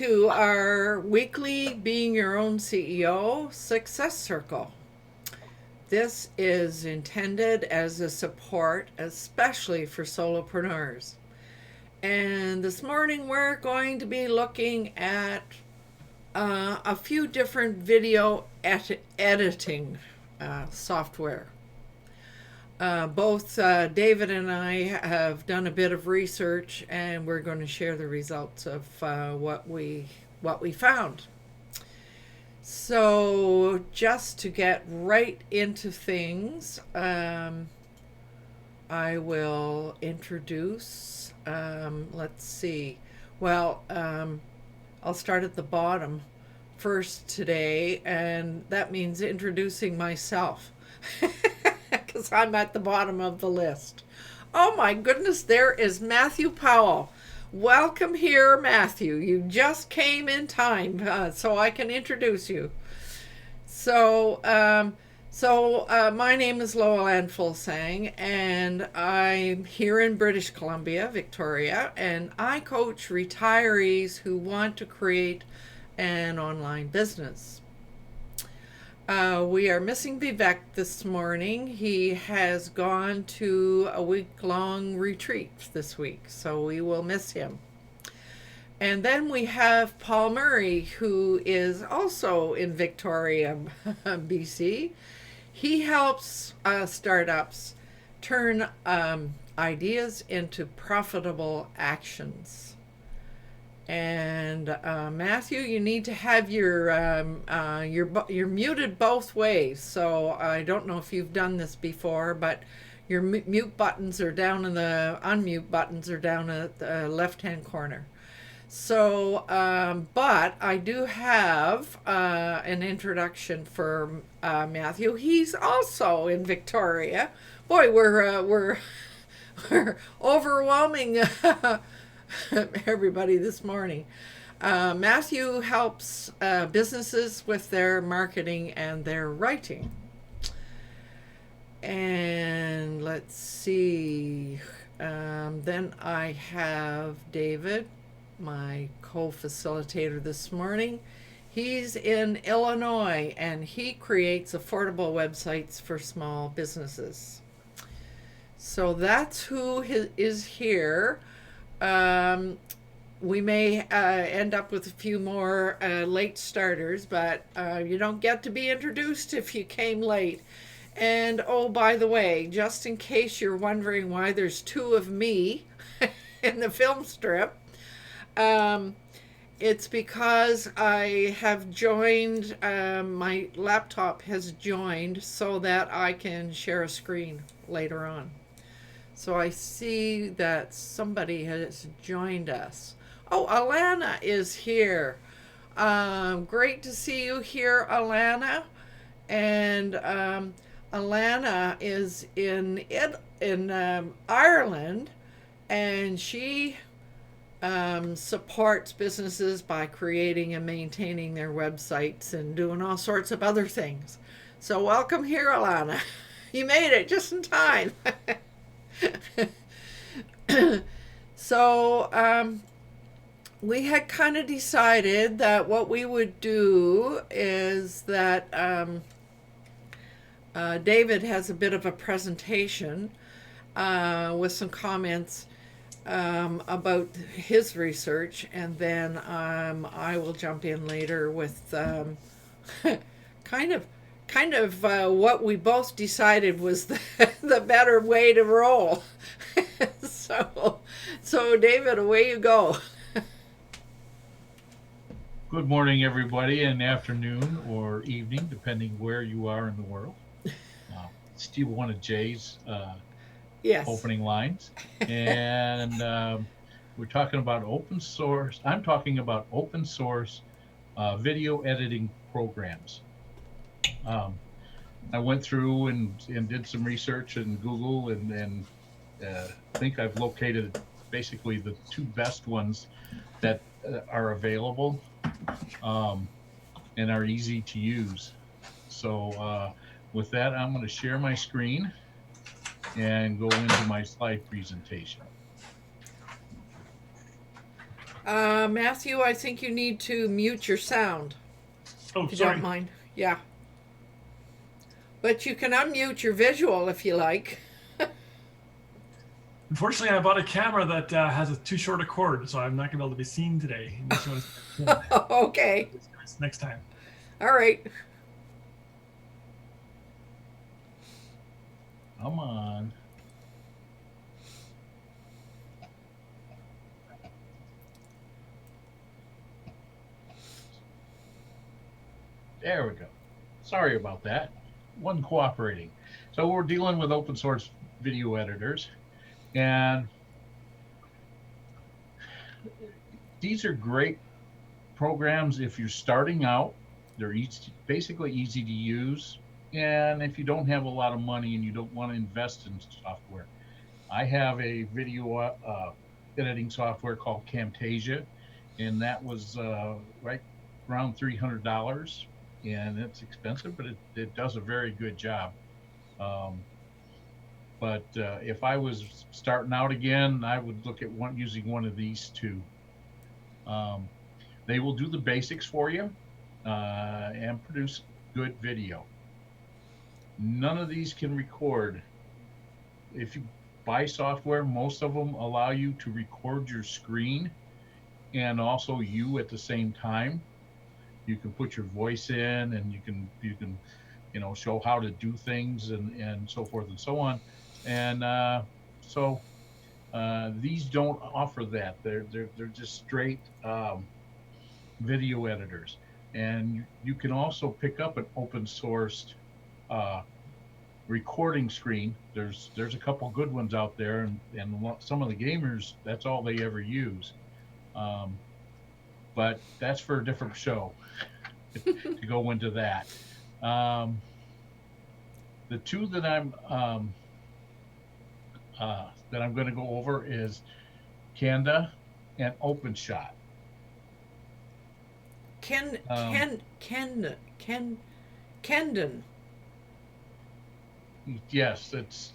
to our weekly Being Your Own CEO Success Circle. This is intended as a support, especially for solopreneurs. And this morning we're going to be looking at a few different video editing software. Both David and I have done a bit of research, and we're going to share the results of what we found. So, just to get right into things, I will introduce. Let's see. Well, I'll start at the bottom first today, and that means introducing myself. Because I'm at the bottom of the list. Oh my goodness, there is Matthew Powell. Welcome here, Matthew. You just came in time so I can introduce you. So my name is LowellAnn Fuglsang, and I'm here in British Columbia, Victoria, and I coach retirees who want to create an online business. We are missing Vivek this morning. He has gone to a week-long retreat this week, so we will miss him. And then we have Paul Murray, who is also in Victoria, BC. He helps startups turn ideas into profitable actions. And Matthew, you need to have you're muted both ways. So I don't know if you've done this before, but your mute buttons are down in the unmute buttons are down at the left-hand corner. So, but I do have an introduction for Matthew. He's also in Victoria. Boy, we're overwhelming. Everybody this morning. Matthew helps businesses with their marketing and their writing. And let's see. Then I have David, my co-facilitator this morning. He's in Illinois, and he creates affordable websites for small businesses. So that's who is here. We may end up with a few more late starters, but you don't get to be introduced if you came late. And oh, by the way, just in case you're wondering why there's two of me in the film strip, it's because I have joined, my laptop has joined so that I can share a screen later on. So I see that somebody has joined us. Oh, Alana is here. Great to see you here, Alana. And Alana is in Ireland, and she supports businesses by creating and maintaining their websites and doing all sorts of other things. So welcome here, Alana. You made it just in time. So we had kind of decided that what we would do is that David has a bit of a presentation with some comments about his research, and then I will jump in later with kind of what we both decided was the better way to roll. So David, away you go. Good morning, everybody, and afternoon or evening, depending where you are in the world. Steve, one of Jay's Yes. opening lines, and we're talking about open source. I'm talking about open source video editing programs. I went through and did some research in Google, and think I've located basically the two best ones that are available and are easy to use. So with that, I'm going to share my screen and go into my slide presentation. Matthew, I think you need to mute your sound, Oh, if you don't sorry. mind. Yeah. But you can unmute your visual if you like. Unfortunately, I bought a camera that has a too short a cord, so I'm not going to be able to be seen today. Unless you want to see my kid. Okay. Next time. All right. Come on. There we go. Sorry about that. Wasn't cooperating. So we're dealing with open source video editors, and these are great programs if you're starting out. They're basically easy to use, and if you don't have a lot of money and you don't want to invest in software, I have a video editing software called Camtasia, and that was right around $300, and it's expensive, but it does a very good job. Um, but if I was starting out again, I would look at using one of these two. Um, they will do the basics for you and produce good video. None of these can record. If you buy software, most of them allow you to record your screen and also you at the same time. You can put your voice in, and you can show how to do things and so forth and so on. And so these don't offer that. They're just straight video editors. And you can also pick up an open sourced uh, recording screen. There's a couple good ones out there, and some of the gamers, that's all they ever use. Um, but that's for a different show to go into that. Um, the two that I'm going to go over is Canva and OpenShot. Kendon. Yes, it's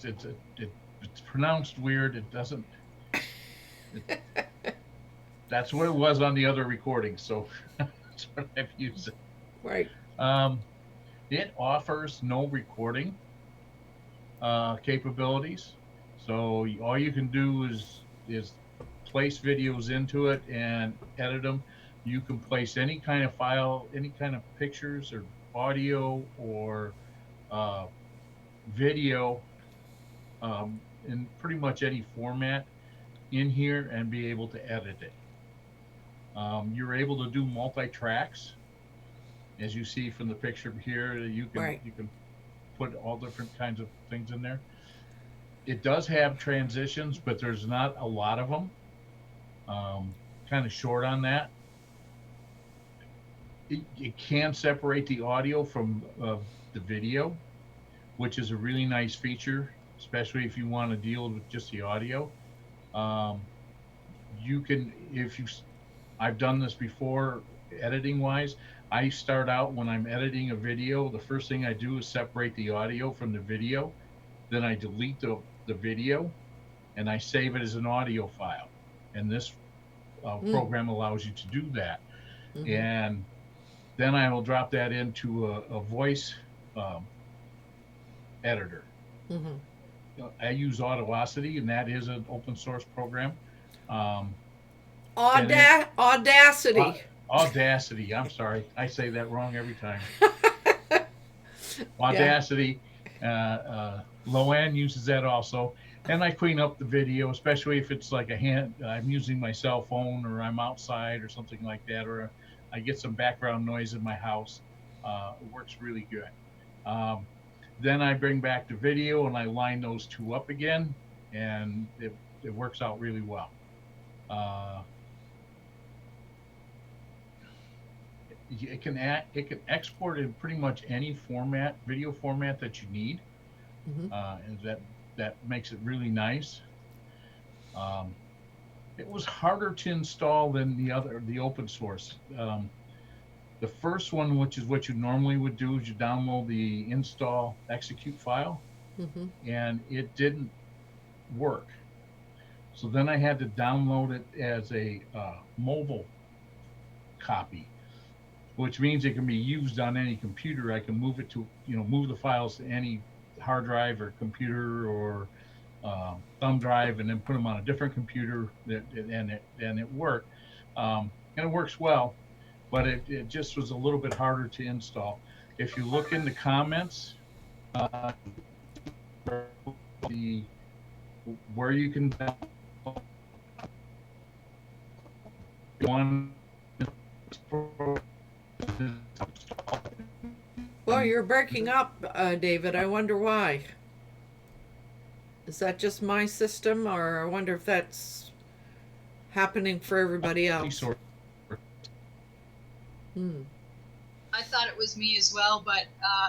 pronounced weird. It doesn't. It, that's what it was on the other recording, so that's what I've used. Right. Um, it offers no recording capabilities, so all you can do is place videos into it and edit them. You can place any kind of file, any kind of pictures or audio or uh, video in pretty much any format in here and be able to edit it. You're able to do multi-tracks, as you see from the picture here. You can put all different kinds of things in there. It does have transitions, but there's not a lot of them. Kind of short on that. It can separate the audio from the video, which is a really nice feature, especially if you want to deal with just the audio. Um, you can, if you, I've done this before editing wise. I start out when I'm editing a video, the first thing I do is separate the audio from the video. Then I delete the video and I save it as an audio file. And this program allows you to do that. Mm-hmm. And then I will drop that into a voice editor. Mm-hmm. I use Audacity, and that is an open source program. Audacity. Audacity. I'm sorry, I say that wrong every time. Audacity. LowellAnn uses that also, and I clean up the video, especially if it's like I'm using my cell phone, or I'm outside or something like that, or I get some background noise in my house. It works really good. Then I bring back the video and I line those two up again, and it works out really well. It can export in pretty much any format, video format that you need, and that makes it really nice. It was harder to install than the open source. The first one, which is what you normally would do, is you download the install execute file, and it didn't work. So then I had to download it as a mobile copy, which means it can be used on any computer. I can move it to, move the files to any hard drive or computer or thumb drive, and then put them on a different computer, and it worked. And it works well, but it just was a little bit harder to install. If you look in the comments, where you can download one. Well, you're breaking up, David. I wonder why. Is that just my system, or I wonder if that's happening for everybody else? I thought it was me as well, but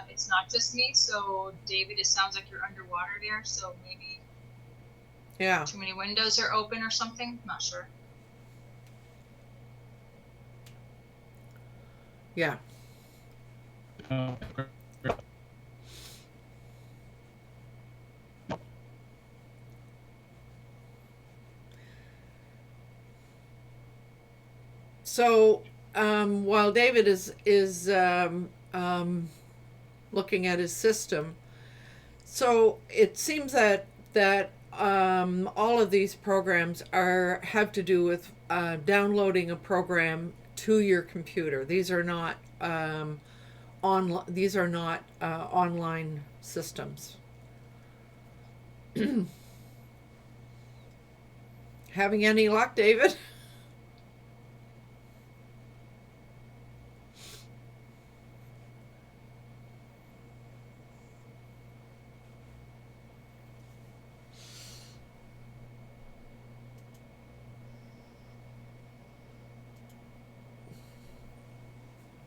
it's not just me. So, David, it sounds like you're underwater there. So maybe too many windows are open or something. Not sure. Yeah. So while David is looking at his system, so it seems that all of these programs have to do with downloading a program to your computer. These are not online systems. Having any luck, David?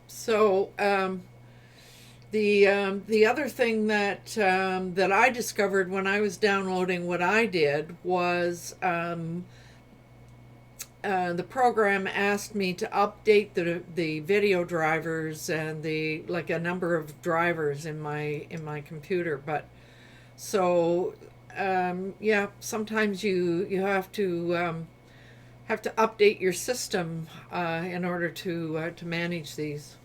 So the other thing that I discovered when I was downloading what I did was the program asked me to update the video drivers and a number of drivers in my computer. But so sometimes you have to update your system in order to manage these.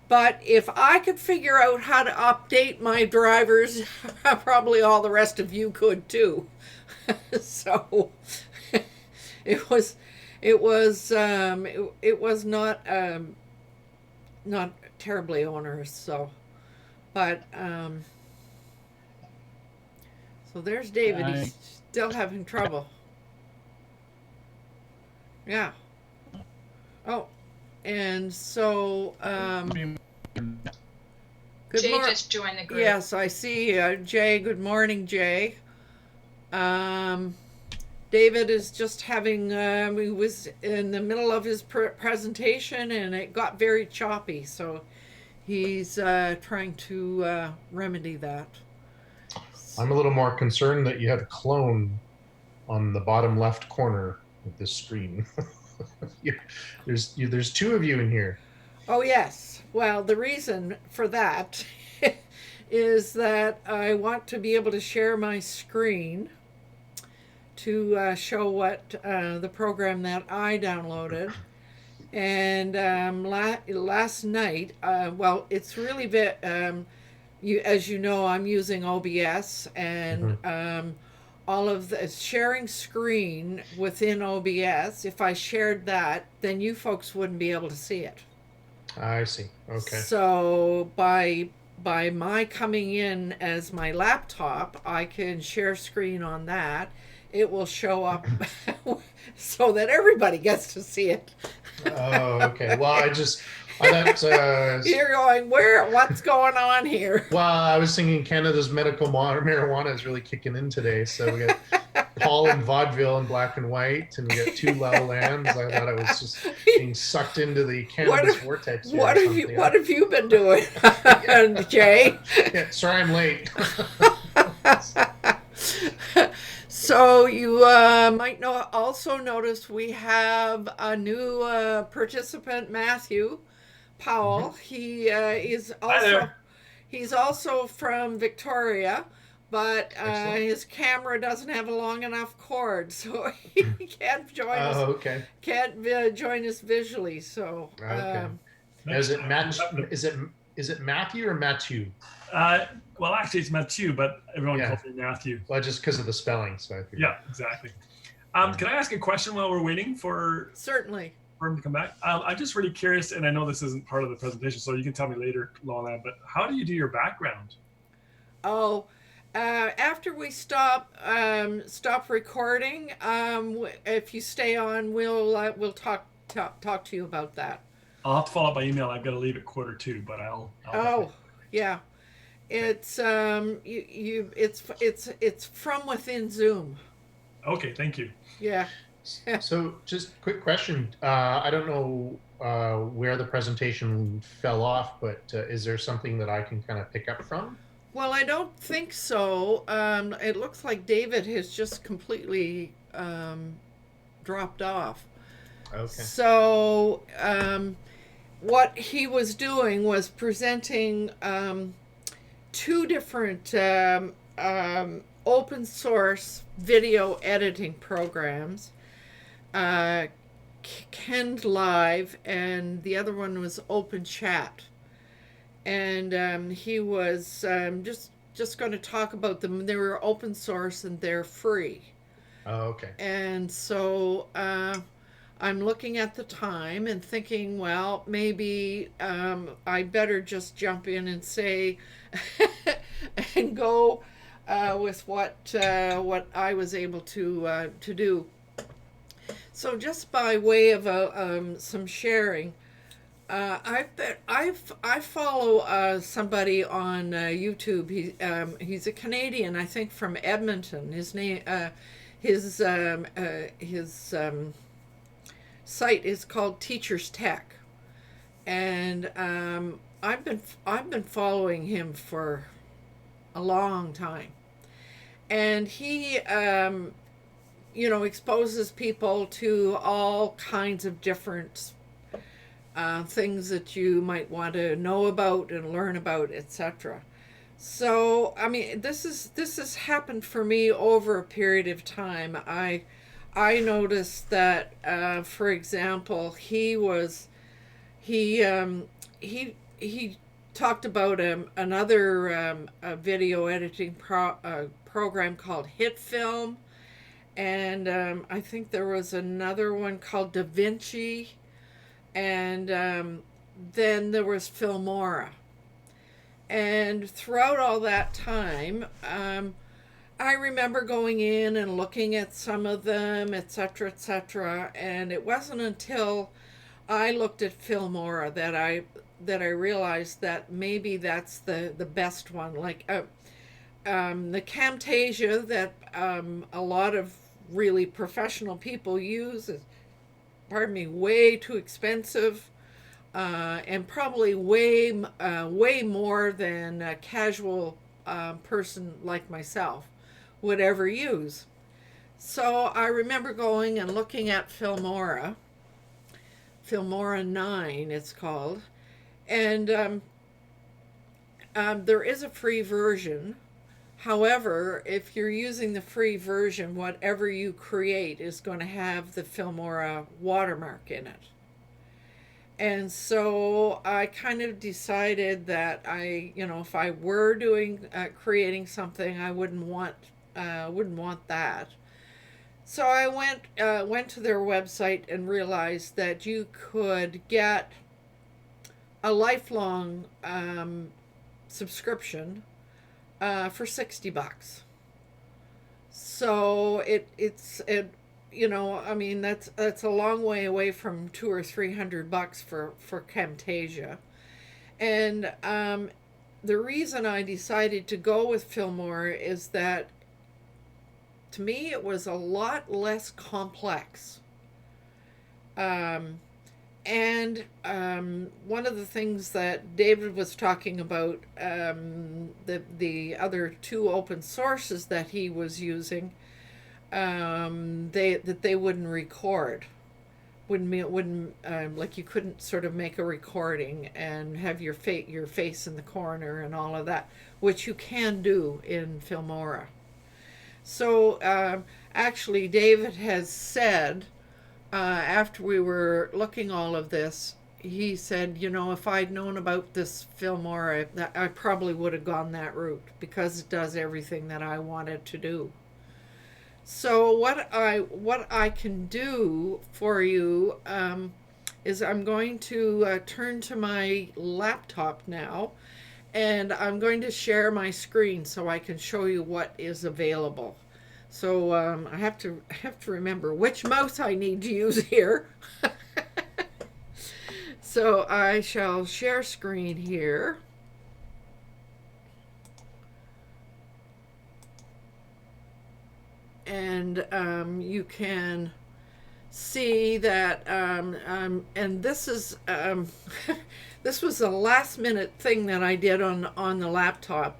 But if I could figure out how to update my drivers, probably all the rest of you could too. So it was not terribly onerous. So, but so there's David. He's still having trouble. Yeah. Oh, and so Jay just joined the group. Yes, I see Jay. Good morning, Jay. David is just having. He was in the middle of his presentation, and it got very choppy. So he's trying to remedy that. I'm a little more concerned that you have clone on the bottom left corner of this screen. There's two of you in here. Oh yes. Well, the reason for that is that I want to be able to share my screen to show what the program that I downloaded. And last night, well, it's really as you know, I'm using OBS, and all of the sharing screen within OBS, if I shared that, then you folks wouldn't be able to see it. I see. Okay. So by my coming in as my laptop, I can share screen on that. It will show up so that everybody gets to see it. Oh, okay. Well, I thought you're going, what's going on here? Well, I was thinking Canada's medical marijuana is really kicking in today. So we got Paul in vaudeville in black and white, and we got two LowellAnns. I thought I was just being sucked into the cannabis vortex. What have you been doing, Jay? Yeah, sorry I'm late. So you might also notice we have a new participant, Matthew Powell. He is also from Victoria, but Excellent. his camera doesn't have a long enough cord, so he can't join us. Oh, okay. Can't join us visually. So Okay. Next Is it time, Matt? we'll have to- Is it Matthew or Matthew? well, actually, it's Matthew, but everyone Yeah. calls me Matthew. Well, just because of the spelling, so I figured. Yeah, exactly. Can I ask a question while we're waiting for certainly. him to come back? I'm just really curious, and I know this isn't part of the presentation, so you can tell me later, LowellAnn, but how do you do your background? Oh, after we stop recording, if you stay on, we'll talk to you about that. I'll have to follow up by email. I've got to leave at 1:45, but I'll Oh, yeah. It's it's from within Zoom. Okay, thank you. Yeah. So, just quick question. I don't know where the presentation fell off, but is there something that I can kind of pick up from? Well, I don't think so. It looks like David has just completely dropped off. Okay. So, what he was doing was presenting two different open source video editing programs. Kend Live, and the other one was Open Chat. And he was just going to talk about them. They were open source and they're free. Oh, okay. And so I'm looking at the time and thinking, well, maybe I better just jump in and say and go with what I was able to do. So just by way of some sharing, I follow somebody on YouTube. He's a Canadian, I think, from Edmonton. His name, his site is called Teachers Tech, and I've been following him for a long time, and he exposes people to all kinds of different things that you might want to know about and learn about, etc. So, I mean, this has happened for me over a period of time. I noticed that, for example, he talked about another video editing program called HitFilm, and I think there was another one called DaVinci. And then there was Filmora. And throughout all that time, I remember going in and looking at some of them, etc., etc. And it wasn't until I looked at Filmora that I realized that maybe that's the best one. Like the Camtasia that a lot of really professional people use is, pardon me, way too expensive, and probably way more than a casual person like myself would ever use. So I remember going and looking at Filmora 9 it's called, and there is a free version. However, if you're using the free version, whatever you create is going to have the Filmora watermark in it. And so I kind of decided that if I were creating something, I wouldn't want that. So I went to their website and realized that you could get a lifelong subscription for $60. So it's I mean, that's a long way away from $200 or $300 for Camtasia. And the reason I decided to go with Filmora is that, to me, it was a lot less complex. And one of the things that David was talking about, the other two open sources that he was using, they wouldn't record. wouldn't like you couldn't sort of make a recording and have your face in the corner and all of that, which you can do in Filmora. So actually, David has said after we were looking all of this, he said, you know, if I'd known about this Filmora, I probably would have gone that route because it does everything that I wanted to do. So what I can do for you is I'm going to turn to my laptop now, and I'm going to share my screen so I can show you what is available. So I have to remember which mouse I need to use here. So I shall share screen here. And you can see that, and this is this was a last minute thing that I did on the laptop.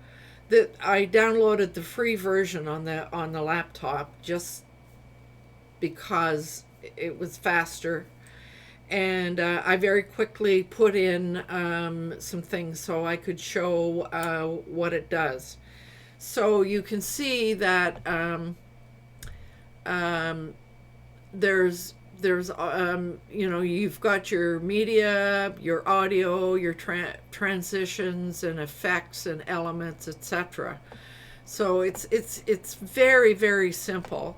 That I downloaded the free version on the laptop just because it was faster, and I very quickly put in some things so I could show what it does. So you can see that there's you know, you've got your media, your audio, your transitions and effects and elements, etc. So it's very, very simple.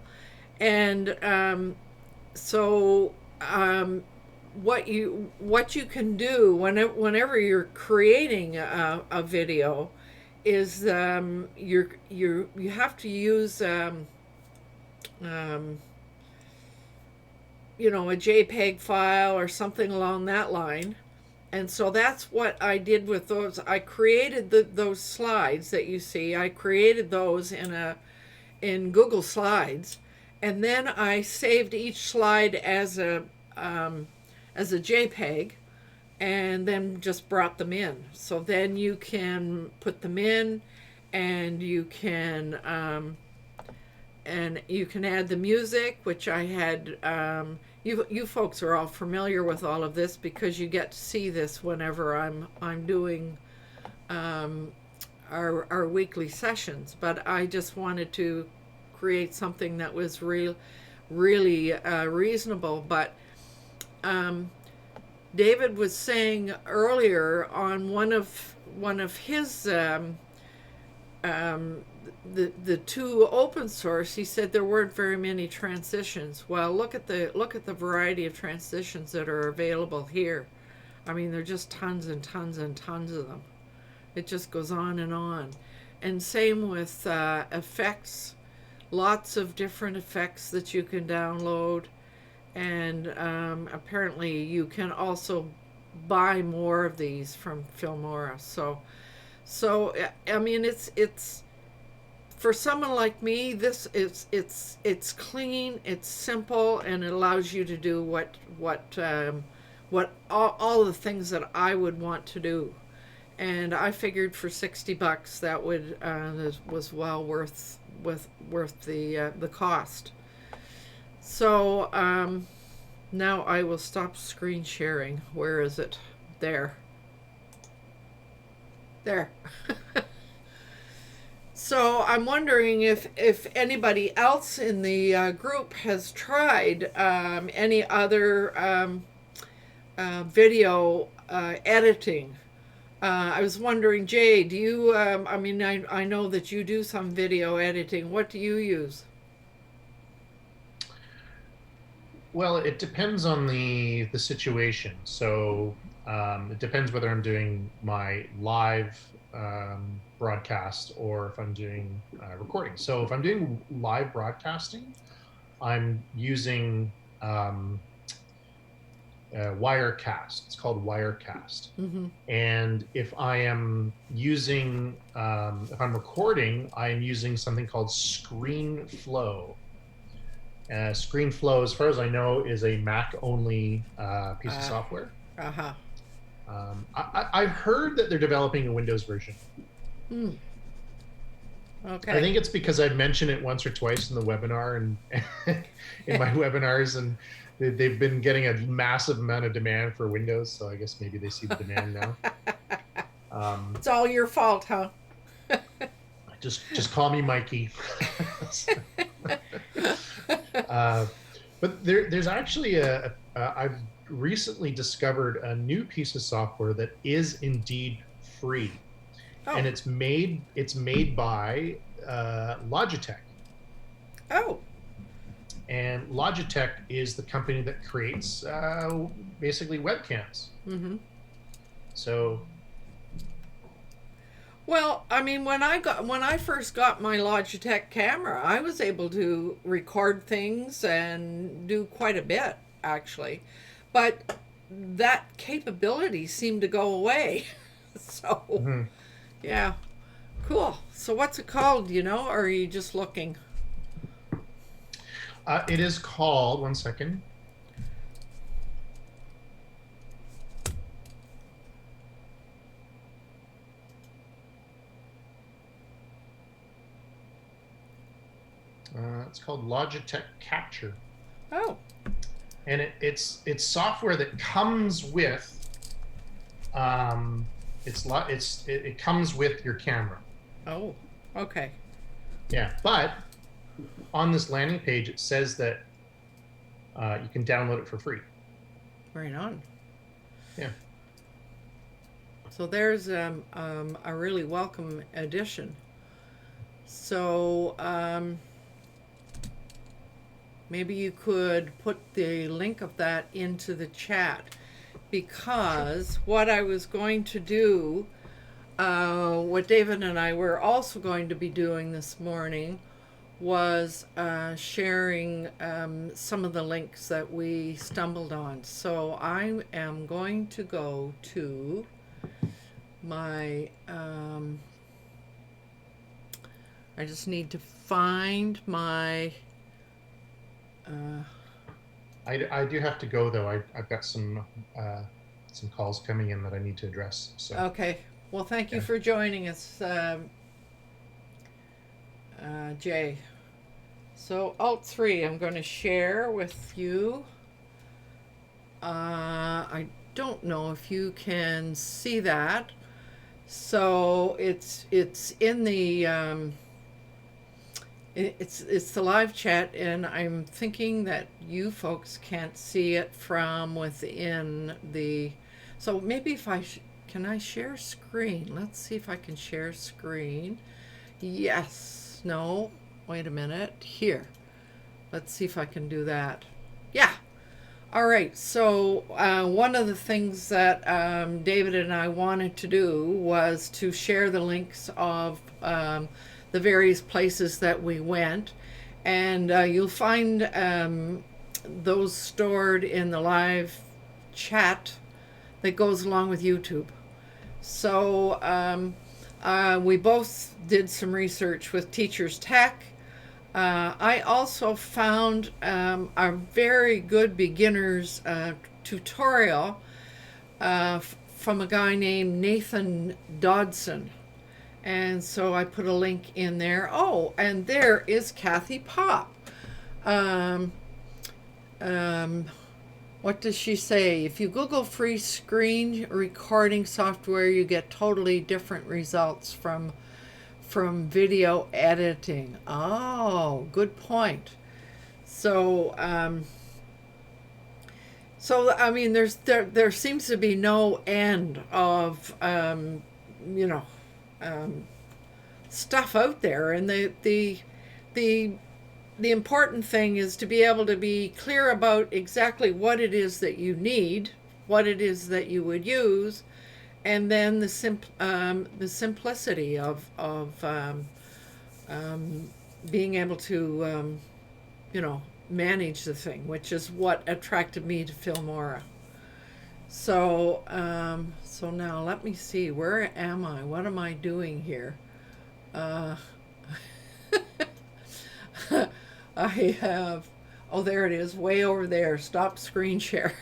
And what you can do whenever you're creating a video is you have to use you know, a JPEG file or something along that line. And so that's what I did with those. I created those slides that you see. I created those in Google Slides, and then I saved each slide as a JPEG, and then just brought them in. So then you can put them in, and you can add the music, which I had. You folks are all familiar with all of this because you get to see this whenever I'm doing our weekly sessions. But I just wanted to create something that was really reasonable. But David was saying earlier on one of his the two open source, he said there weren't very many transitions. Well, look at the variety of transitions that are available here. I mean, there are just tons and tons and tons of them. It just goes on. And same with effects, lots of different effects that you can download. And apparently you can also buy more of these from Filmora. So I mean, it's for someone like me, this it's clean, it's simple, and it allows you to do what all the things that I would want to do. And I figured for $60 that was well worth the cost. So now I will stop screen sharing. Where is it? There. So I'm wondering if anybody else in the group has tried any other video editing. I was wondering, Jay, do you, I mean, I know that you do some video editing. What do you use? Well, it depends on the situation. So it depends whether I'm doing my live broadcast or if I'm doing recording. So if I'm doing live broadcasting, I'm using Wirecast. It's called Wirecast. Mm-hmm. And if I am using, if I'm recording, I am using something called ScreenFlow. ScreenFlow, as far as I know, is a Mac-only piece of software. Uh-huh. I've heard that they're developing a Windows version. Okay. I think it's because I've mentioned it once or twice in the webinar and in my webinars, and they've been getting a massive amount of demand for Windows, so I guess maybe they see the demand now. It's all your fault, huh? Just call me Mikey. But there's actually I've recently discovered a new piece of software that is indeed free, and it's made by Logitech. Oh. And Logitech is the company that creates basically webcams. Mm-hmm. So. Well, I mean, when I first got my Logitech camera, I was able to record things and do quite a bit, actually. But that capability seemed to go away. So, yeah. Cool. So what's it called, or are you just looking? It is called, one second. It's called Logitech Capture. Oh. And it's software that comes with it comes with your camera. Oh, okay. Yeah, but on this landing page it says that you can download it for free. Right on. Yeah. So there's a really welcome addition. So maybe you could put the link of that into the chat, because what I was going to do, what David and I were also going to be doing this morning, was sharing some of the links that we stumbled on. So I am going to go to my I just need to find my I do have to go though. I've got some calls coming in that I need to address. So okay. Well, thank you for joining us, Jay. So Alt3, I'm going to share with you. I don't know if you can see that. So it's in the it's the live chat, and I'm thinking that you folks can't see it from within the. So maybe if can I share screen? Let's see if I can share screen. Yes. No. Wait a minute. Here. Let's see if I can do that. Yeah. All right. So one of the things that David and I wanted to do was to share the links of the various places that we went, and you'll find those stored in the live chat that goes along with YouTube. So we both did some research with Teachers Tech. I also found a very good beginner's tutorial from a guy named Nathan Dodson. And so I put a link in there. Oh, and there is Kathy Pop. What does she say? If you Google free screen recording software, you get totally different results from video editing. Oh, good point. So, I mean, there seems to be no end of stuff out there, and the important thing is to be able to be clear about exactly what it is that you need, what it is that you would use, and then the simplicity of being able to manage the thing, which is what attracted me to Filmora. So now let me see, where am I? What am I doing here? I have, oh, there it is, way over there. Stop screen share.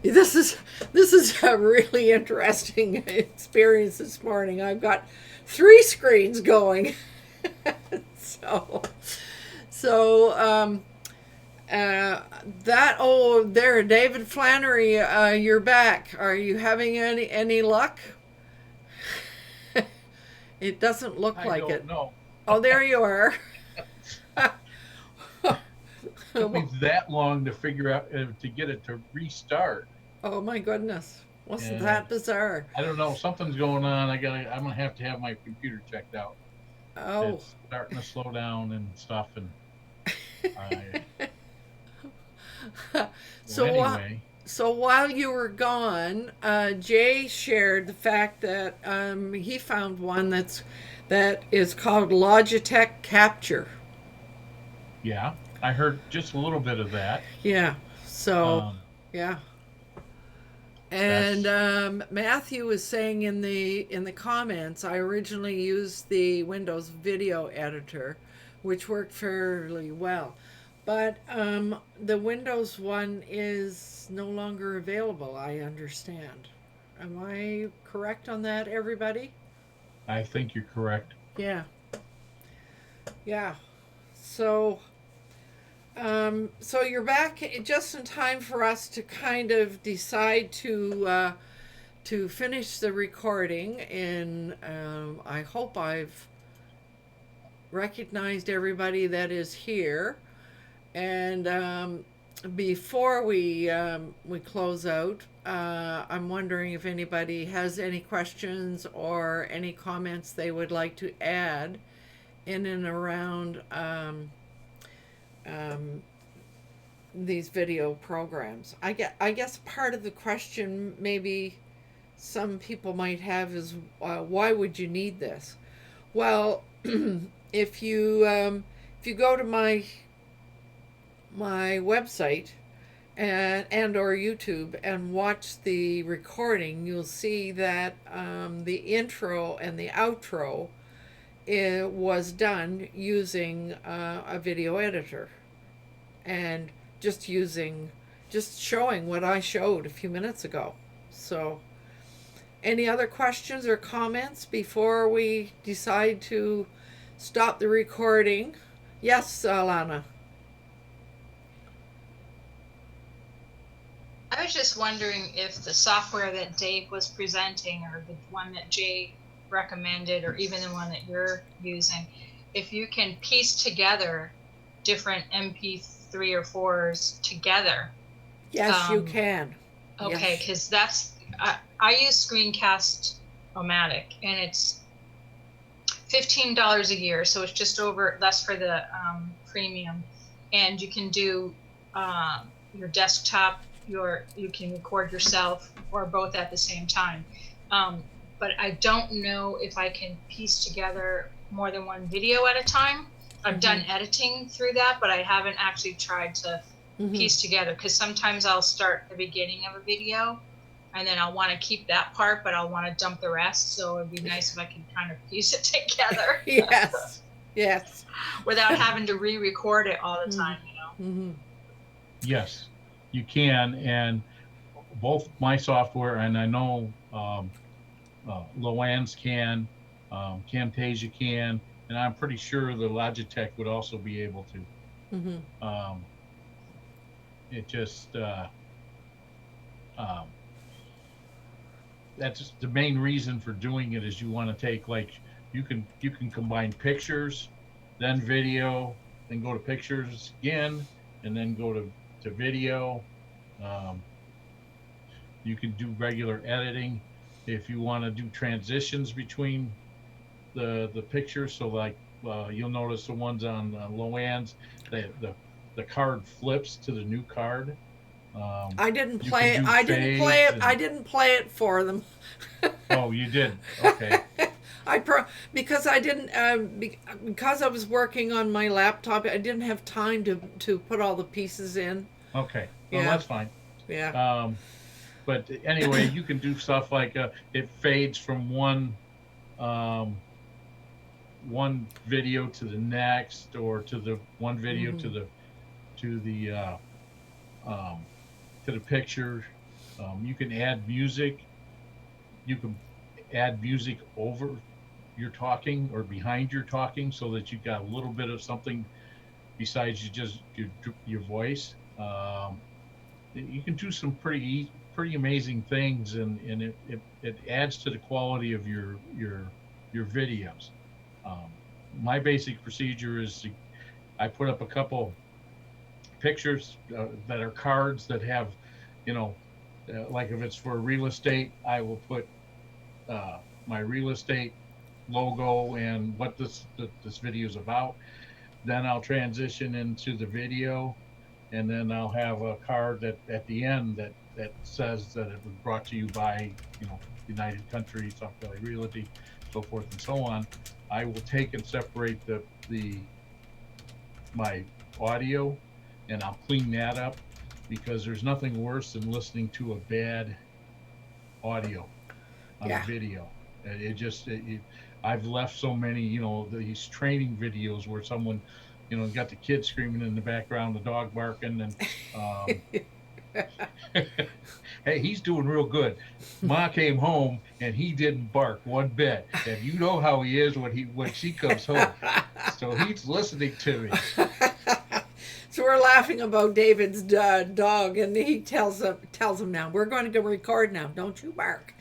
This is a really interesting experience this morning. I've got 3 screens going. So there, David Flannery, you're back. Are you having any luck? It doesn't look like it. No. Oh, there you are. Took me that long to figure out to get it to restart. Oh my goodness. Wasn't And that bizarre? I don't know. Something's going on. I'm gonna have to have my computer checked out. Oh. It's starting to slow down and stuff. And So anyway. So while you were gone, Jay shared the fact that he found one that is called Logitech Capture. Yeah, I heard just a little bit of that. Yeah. So yeah. And Matthew was saying in the comments, I originally used the Windows video editor, which worked fairly well. But the Windows one is no longer available, I understand. Am I correct on that, everybody? I think you're correct. Yeah. Yeah. So you're back just in time for us to kind of decide to finish the recording. And I hope I've recognized everybody that is here. And before we close out, I'm wondering if anybody has any questions or any comments they would like to add in and around these video programs. I guess part of the question maybe some people might have is why would you need this? Well, if you go to my website and or YouTube and watch the recording, you'll see that the intro and the outro was done using a video editor and just showing what I showed a few minutes ago. So any other questions or comments before we decide to stop the recording? Yes, Lana. I was just wondering if the software that Dave was presenting, or the one that Jay recommended, or even the one that you're using, if you can piece together different MP3 or 4s together. Yes, you can. Okay, because that's I use Screencast-O-Matic, and it's $15 a year, so it's just less for the premium, and you can do your desktop. You can record yourself or both at the same time. But I don't know if I can piece together more than one video at a time. I've done editing through that, but I haven't actually tried to piece together, because sometimes I'll start the beginning of a video and then I'll want to keep that part, but I'll want to dump the rest. So it'd be nice if I could kind of piece it together. Yes. Without having to re-record it all the time, Yes, you can. And both my software and I know LowellAnn's can, Camtasia can, and I'm pretty sure the Logitech would also be able to. It just that's just the main reason for doing it, is you want to take, like, you can combine pictures, then video, then go to pictures again, and then go to video. You can do regular editing if you want to do transitions between the pictures. So like you'll notice the ones on LowellAnn's, the card flips to the new card. I didn't play it. I didn't play it for them. Oh, you did? Okay. Because I didn't because I was working on my laptop. I didn't have time to put all the pieces in. Okay. Well, that's fine. Yeah. But anyway, you can do stuff like it fades from one video to the next, or to the one video to the picture. You can add music. You can add music over your talking or behind your talking, so that you've got a little bit of something besides your voice. You can do some pretty amazing things, and it adds to the quality of your videos. Um, my basic procedure is I put up a couple pictures that are cards that have, you know, like if it's for real estate, I will put my real estate logo and what this video is about. Then I'll transition into the video, and then I'll have a card that at the end that says that it was brought to you by, you know, United Country, South Valley Realty, so forth and so on. I will take and separate my audio, and I'll clean that up, because there's nothing worse than listening to a bad audio on a video. I've left so many, you know, these training videos where someone, you know, got the kid screaming in the background, the dog barking, and hey, he's doing real good. Ma came home and he didn't bark one bit, and you know how he is when she comes home. So he's listening to me. So we're laughing about David's dog, and he tells him now, we're going to go record now. Don't you bark.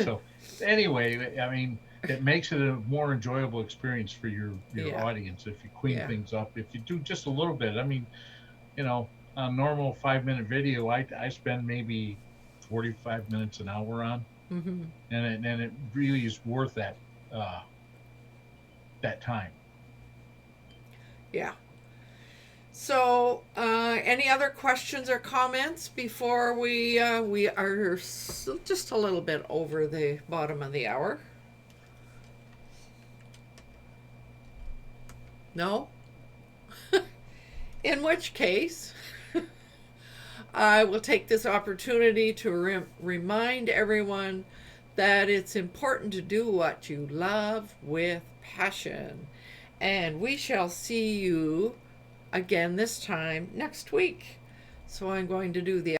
So anyway, I mean, it makes it a more enjoyable experience for your audience if you clean things up. If you do just a little bit, I mean, you know, a normal 5-minute video, I spend maybe 45 minutes, an hour on, and it really is worth that time. Yeah. So, any other questions or comments before we are just a little bit over the bottom of the hour? No? In which case, I will take this opportunity to remind everyone that it's important to do what you love with passion. And we shall see you again this time next week. So I'm going to do the